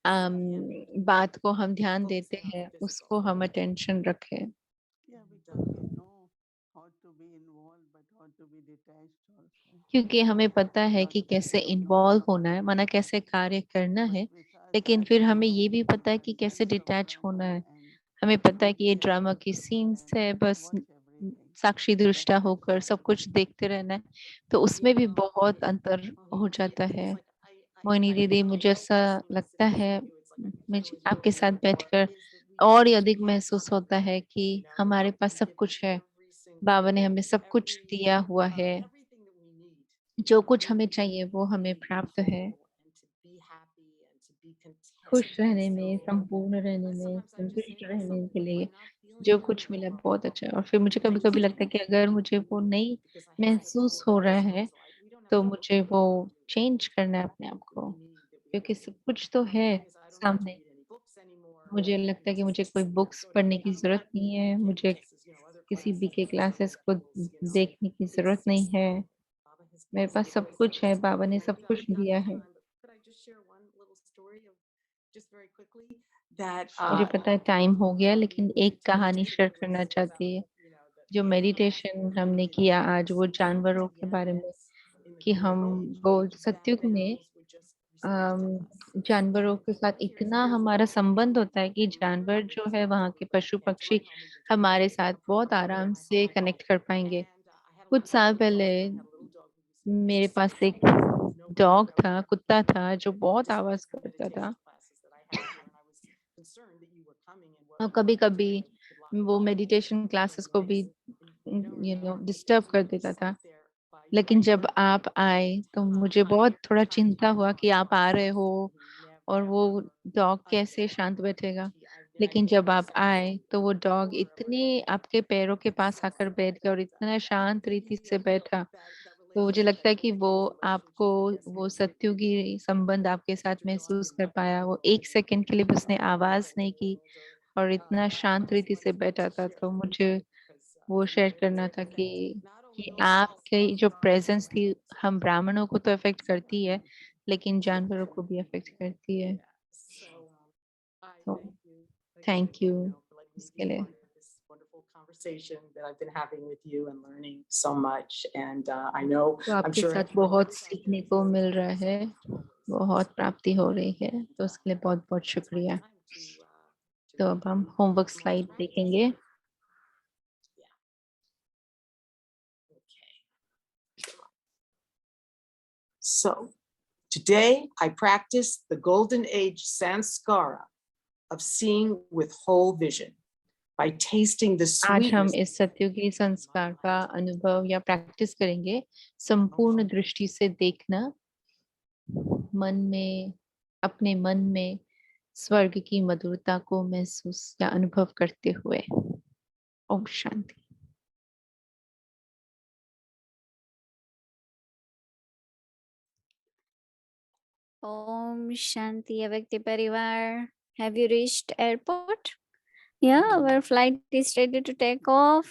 S2: बात को हम ध्यान
S7: focus
S2: देते
S7: in on
S2: हैं,
S7: the physical.
S2: उसको हम अटेंशन रखें।
S6: yeah, because we know how to be involved, but how to be detached also.
S2: क्योंकि हमें पता है
S6: Not
S2: कि
S6: that
S2: कैसे
S6: we don't know
S2: involve
S6: how to
S2: होना है,
S6: be
S2: माना
S6: detached,
S2: कैसे कार्य करना
S6: but
S2: है,
S6: with us
S2: लेकिन
S6: that
S2: फिर
S6: we
S2: हमें
S6: know
S2: ये भी पता है कि
S6: the
S2: कैसे
S6: sense of
S2: डिटैच होना
S6: drama
S2: है।
S6: and
S2: हमें पता है कि ये
S6: being
S2: ड्रामा
S6: able
S2: की
S6: to
S2: सीन्स
S6: and
S2: है, बस
S6: watch everything.
S2: साक्षी दृष्टा
S6: That is
S2: होकर सब कुछ देखते रहना है, तो उसमें भी बहुत अंतर हो जाता है। मोहिनी दीदी, मुझे ऐसा लगता है, मुझे आपके साथ बैठकर और ही अधिक महसूस होता है कि हमारे पास सब कुछ है। बाबा ने हमें सब कुछ दिया हुआ है। जो कुछ हमें चाहिए वो हमें प्राप्त है। खुश रहने में, संपूर्ण रहने में, संतुष्ट रहने के लिए जो कुछ मिला बहुत अच्छा है। और फिर मुझे कभी-कभी लगता है कि अगर मुझे वो नहीं महसूस हो रहा है, तो मुझे वो चेंज करना है अपने आप को, क्योंकि सब कुछ तो है सामने। मुझे लगता है कि मुझे कोई बुक्स पढ़ने की ज़रूरत नहीं है, मुझे किसी बीके क्लासेस को देखने की ज़रूरत नहीं है। मेरे पास सब कुछ है, बाबा ने सब कुछ दिया है। मुझे पता है टाइम हो गया, लेकिन एक कहानी शेयर करना चाहती है। जो मेडिटेशन हमने किया आज, वो जानवरों के बारे में, कि हम वो सत्युग में जानवरों के साथ इतना हमारा संबंध होता है कि जानवर जो है वहाँ के पशु पक्षी हमारे साथ बहुत आराम से कनेक्ट कर पाएंगे। कुछ साल पहले मेरे पास एक डॉग था, कुत्ता था, जो बहुत आवाज करता था और कभी कभी वो मेडिटेशन क्लासेस को भी डिस्टर्ब कर देता था। लेकिन जब आप आए तो मुझे बहुत थोड़ा चिंता हुआ कि आप आ रहे हो और वो डॉग कैसे शांत बैठेगा। लेकिन जब आप आए तो वो डॉग इतने आपके पैरों के पास आकर बैठ गया और इतना शांत रीति से बैठा। तो मुझे लगता है कि वो आपको वो सत्युगी संबंध आपके साथ महसूस कर पाया। वो एक सेकंड के लिए भी उसने आवाज नहीं की और इतना शांत रीति से बैठा था। तो मुझे वो शेयर करना था कि आपकी जो प्रेजेंस थी हम ब्राह्मणों को तो अफेक्ट करती है, लेकिन जानवरों को भी अफेक्ट करती है। तो थैंक यू इसके लिए। तो आपके साथ बहुत सीखने को मिल रहा है, बहुत प्राप्ति हो रही है, तो उसके लिए बहुत बहुत शुक्रिया। तो अब हम होमवर्क स्लाइड देखेंगे।
S7: So, today I practice the Golden Age Sanskara of seeing with whole vision by tasting the
S2: आज हम
S7: sweetness.
S2: इस सत्युगी संस्कार का अनुभव या प्रैक्टिस करेंगे संपूर्ण दृष्टि से देखना, मन में, अपने मन में स्वर्ग की मधुरता को महसूस या अनुभव करते हुए। Om Shanti.
S3: Om Shanti Avyakti Parivar. Have you reached airport? Yeah, our flight is ready to take off.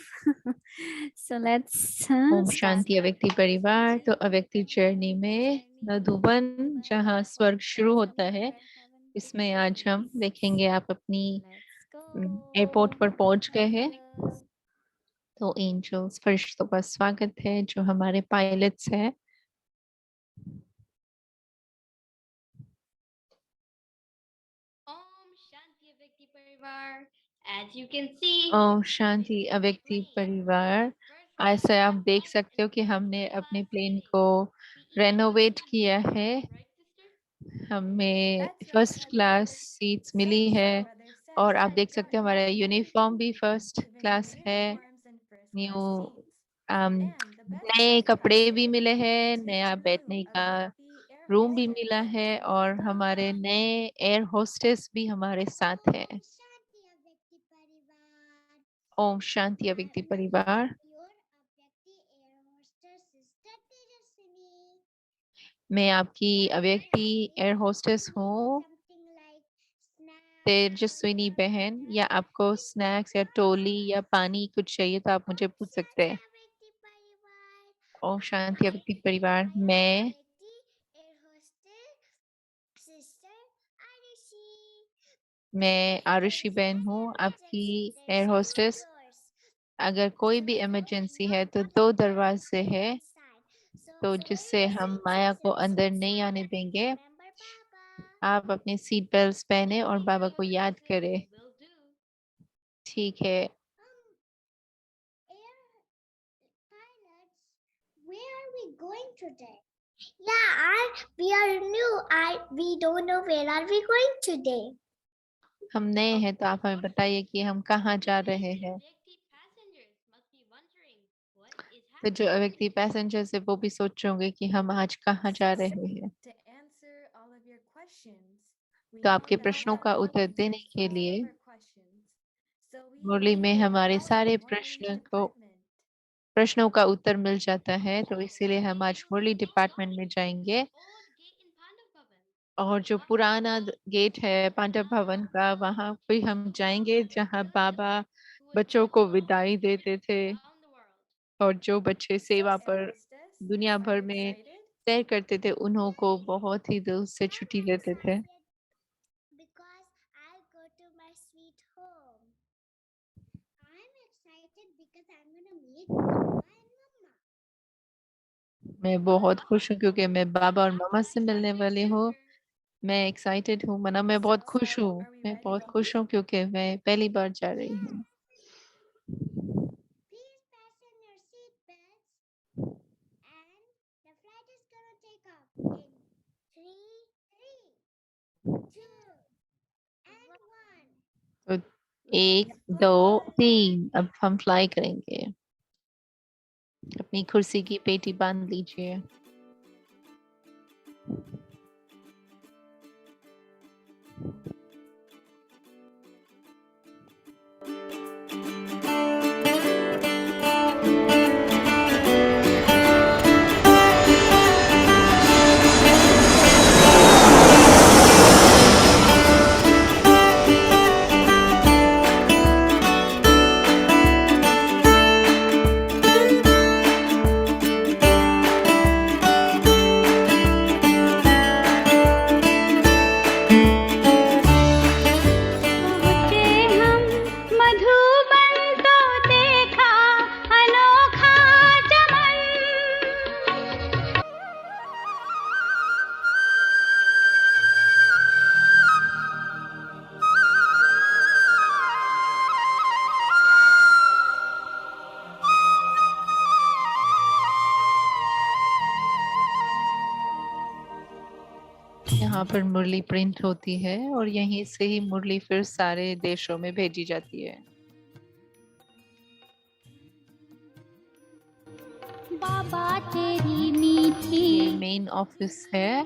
S3: So let's
S2: Om
S3: start.
S2: शांति अव्यक्ति परिवार। तो अव्यक्ति जर्नी में मधुबन, जहाँ स्वर्ग शुरू होता है, इसमें आज हम देखेंगे। आप अपनी एयरपोर्ट पर पहुंच गए हैं। तो एंजल्स, फरिश्तों का स्वागत है जो हमारे पायलट्स हैं।
S8: Om Shanti Avyakti Parivar. As you can see,
S2: Om Shanti अव्यक्ति परिवार। ऐसे आप देख सकते हो कि हमने अपने प्लेन को रेनोवेट किया है। हमें फर्स्ट क्लास सीट्स मिली है और आप देख सकते हो हमारा यूनिफॉर्म भी फर्स्ट क्लास है। न्यू नए कपड़े भी मिले हैं, नया बैठने का रूम भी मिला है और हमारे नए एयर होस्टेस भी हमारे साथ है।
S8: Shanti Avyakti Parivar.
S2: Om Shanti अव्यक्ति परिवार।
S8: Your Avyakti Air Hostess Sister Tejaswini.
S2: मैं आपकी अव्यक्ति एयर होस्टेस हूँ,
S8: Something like snacks.
S2: तेजस्विनी बहन। या आपको स्नैक्स या टोली या पानी कुछ चाहिए तो आप मुझे पूछ सकते हैं।
S8: Avyakti Parivar.
S2: ओम शांति अव्यक्ति परिवार। मैं
S8: Avyakti Air Hostess Sister Arishi.
S2: Arushi बहन हूँ, आपकी एयर होस्टेस। अगर कोई भी इमरजेंसी है तो 2 दरवाजे है, तो जिससे हम माया को अंदर नहीं आने देंगे। आप अपने सीट बेल्ट पहने और बाबा को याद करें।
S8: Will do.
S2: ठीक है।
S8: Air pilots, where are we going today? Yeah, we are new. We don't know where are we going today.
S2: हम नए हैं तो आप हमें बताइए कि हम कहाँ जा रहे हैं।
S8: Avyakti passengers must be wondering what is
S2: तो जो
S8: happening.
S2: व्यक्ति पैसेंजर्स है वो भी सोच होंगे कि हम आज कहाँ जा रहे हैं।
S9: To answer all of your questions, we
S2: तो
S9: know
S2: आपके
S9: that
S2: प्रश्नों
S9: God
S2: का
S9: answers
S2: उत्तर देने के
S9: all
S2: लिए
S9: of our questions. So we
S2: मुरली में
S9: will
S2: हमारे
S9: welcome
S2: सारे
S9: one
S2: प्रश्न
S9: English
S2: को
S9: department.
S2: प्रश्नों का उत्तर मिल जाता है। तो इसीलिए हम आज मुरली डिपार्टमेंट में जाएंगे और जो पुराना गेट है पांडव भवन का, वहां पे हम जाएंगे जहां बाबा बच्चों को विदाई देते थे और जो बच्चे सेवा पर दुनिया भर में तय करते थे उन्हों को बहुत ही दिल से छुट्टी देते थे।
S8: Because I'll go to my sweet home. I'm excited because I'm gonna meet Papa and Mama.
S2: मैं बहुत खुश हूँ क्योंकि मैं बाबा और मामा से मिलने वाली हूँ। मैं एक्साइटेड हूँ, मना मैं बहुत खुश हूँ। मैं बहुत खुश हूँ क्योंकि मैं पहली बार जा रही हूँ।
S8: Please fasten your seat belts. And the flight is gonna take off in 3, 2, and 1.
S2: तो 1 2 3 अब हम फ्लाई करेंगे। अपनी कुर्सी की पेटी बांध लीजिए।
S3: पहुँचे हम मधुबन तो देखा अनोखा चमन।
S2: यहाँ पर मुरली प्रिंट होती है और यहीं से ही मुरली फिर सारे देशों में भेजी जाती है।
S3: बाबा तेरी मीठी
S2: ये मेन ऑफिस है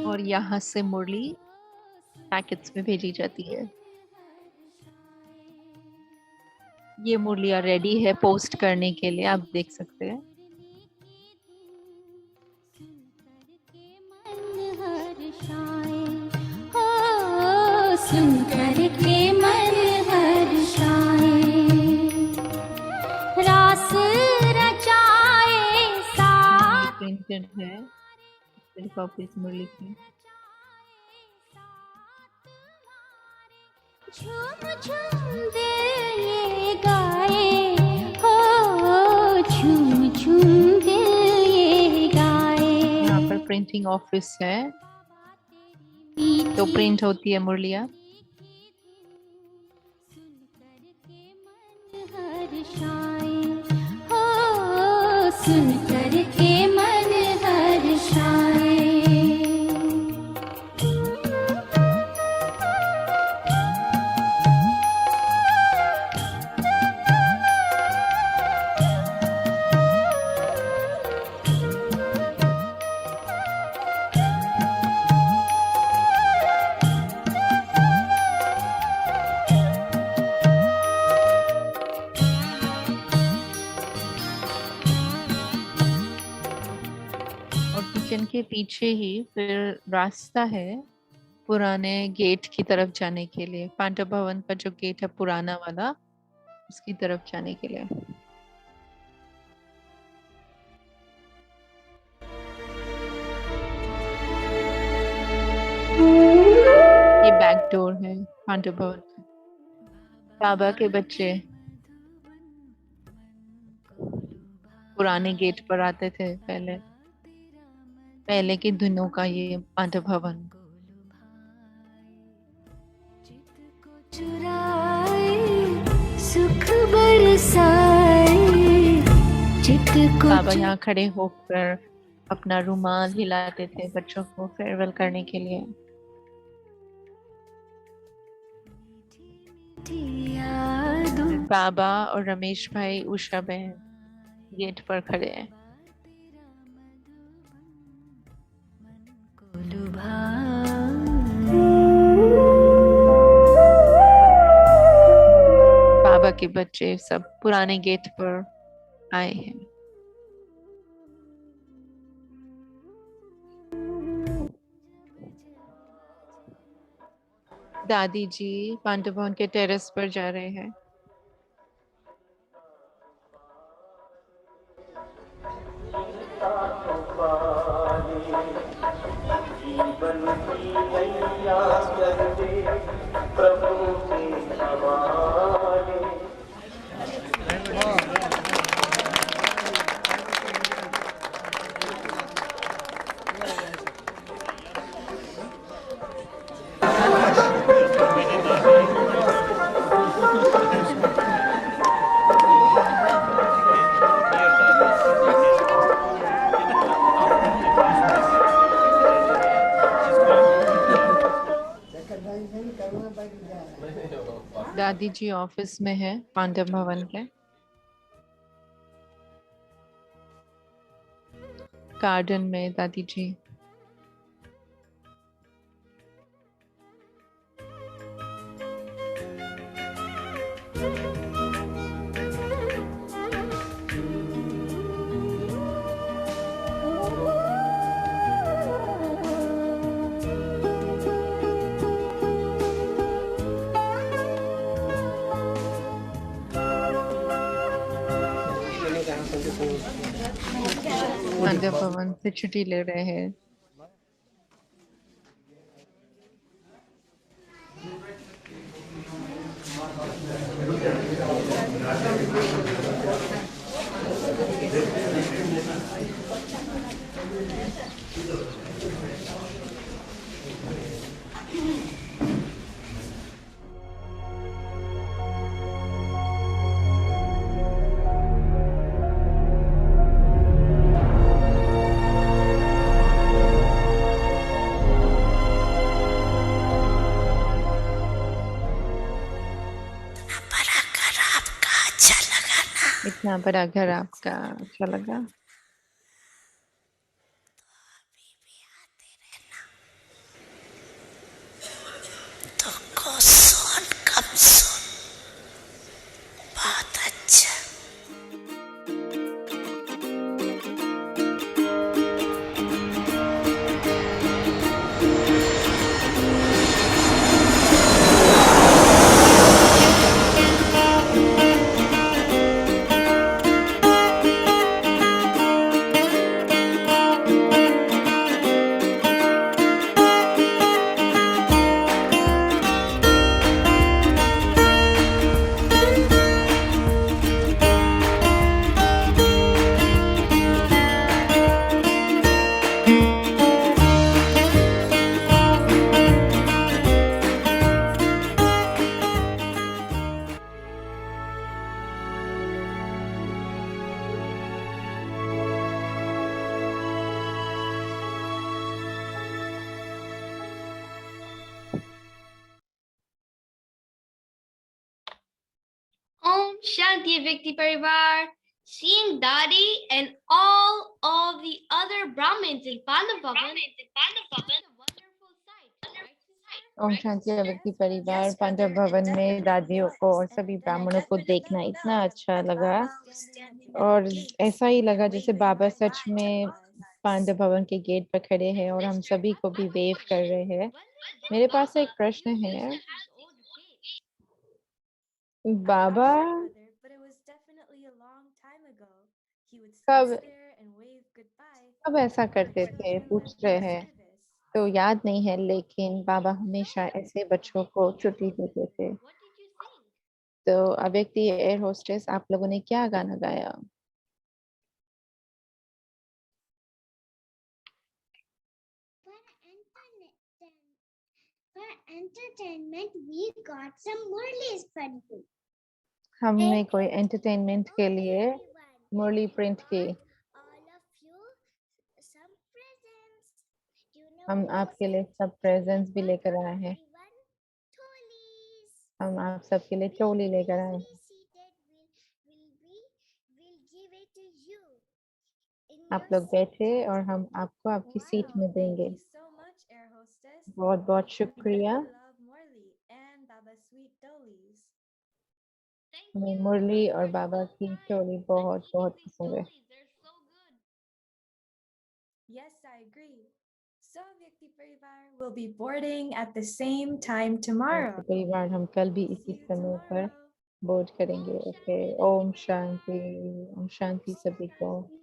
S2: और यहाँ से मुरली पैकेट्स में भेजी जाती है। ये मुरलियाँ रेडी है पोस्ट करने के लिए, आप देख सकते हैं।
S3: सुन करके मन हर्षाए, रास रचाए साथ
S2: प्रिंटेड है कॉपीज मुरली की।
S3: झूम झूम दिल ये गाए, हो झूम झूम दिल ये गाए।
S2: यहाँ पर प्रिंटिंग ऑफिस है तो प्रिंट होती है मुरलियाँ।
S3: सुन करके मन हर्षाए।
S2: किचन के पीछे ही फिर रास्ता है पुराने गेट की तरफ जाने के लिए। पांडव भवन का जो गेट है पुराना वाला, उसकी तरफ जाने के लिए। ये बैक डोर है पांडव भवन का। बाबा के बच्चे पुराने गेट पर आते थे पहले के दिनों का ये पांडव भवन।
S3: सुख बरसाए, चित को
S2: बाबा यहाँ खड़े होकर अपना रुमाल हिलाते थे बच्चों को फेयरवेल करने के लिए। बाबा और रमेश भाई, उषा बहन गेट पर खड़े हैं। बुआ के बच्चे सब पुराने गेट पर आए हैं। दादी जी पांडव भवन के टेरेस पर जा रहे हैं।
S10: जीवन की नैया कर दे प्रभु के हवाले।
S2: दादी जी ऑफिस में है पांडव भवन के। गार्डन में दादी जी। पांडव भवन से छुट्टी ले रहे हैं।
S4: बड़ा घर आपका अच्छा लगा ना?
S2: इतना बड़ा घर आपका अच्छा लगा?
S4: अभी भी आते रहना। तुमको सुन कम सुन बहुत अच्छा।
S11: Om Shanti Vikti Parivar. Seeing Daddy and all of the other Brahmins in Pandav Bhavan was a wonderful sight.
S2: Om Shanti व्यक्ति परिवार पांडव भवन में दादियों को और सभी ब्राह्मणों को देखना इतना अच्छा लगा और ऐसा ही लगा जैसे बाबा सच में पांडव भवन के गेट पर खड़े हैं और हम सभी को भी वेव कर रहे हैं। मेरे पास एक प्रश्न है, बाबा
S9: But it was definitely a long time ago. He would
S2: कब
S9: sit there and wave goodbye.
S2: कब ऐसा करते थे पूछ रहे हैं, तो याद नहीं है, लेकिन बाबा हमेशा ऐसे बच्चों को छुट्टी देते थे। तो अव्यक्ति एयर होस्टेस, आप लोगों ने क्या गाना गाया?
S8: For entertainment, we got some Murlis for you.
S2: हमने कोई एंटरटेनमेंट के लिए मुरली प्रिंट की।
S8: All of you some presents. You know
S2: हम
S8: what
S2: आपके
S8: is
S2: लिए
S8: it?
S2: सब प्रेजेंट्स भी लेकर आए हैं।
S8: Everyone, Tolis.
S2: हम आप सबके लिए टोली लेकर आए हैं।
S8: Seated, we'll give it to you. In
S2: आप
S8: your
S2: लोग बैठे और हम आपको आपकी सीट में
S9: Wow, thank
S2: देंगे।
S9: you so much, Air Hostess.
S2: बहुत बहुत
S9: I
S2: शुक्रिया।
S9: love Morley and Baba Sweet Dolis.
S2: हमें मुरली और बाबा की स्टोरी बहुत बहुत पसंद है।
S11: They're so good.
S9: Yes, I agree. So, Vyakti Parivar will be boarding at the same time tomorrow.
S2: तो परिवार हम कल भी इसी
S9: See you
S2: समय पर
S9: tomorrow.
S2: बोर्ड करेंगे। ओके, ओम शांति सभी को।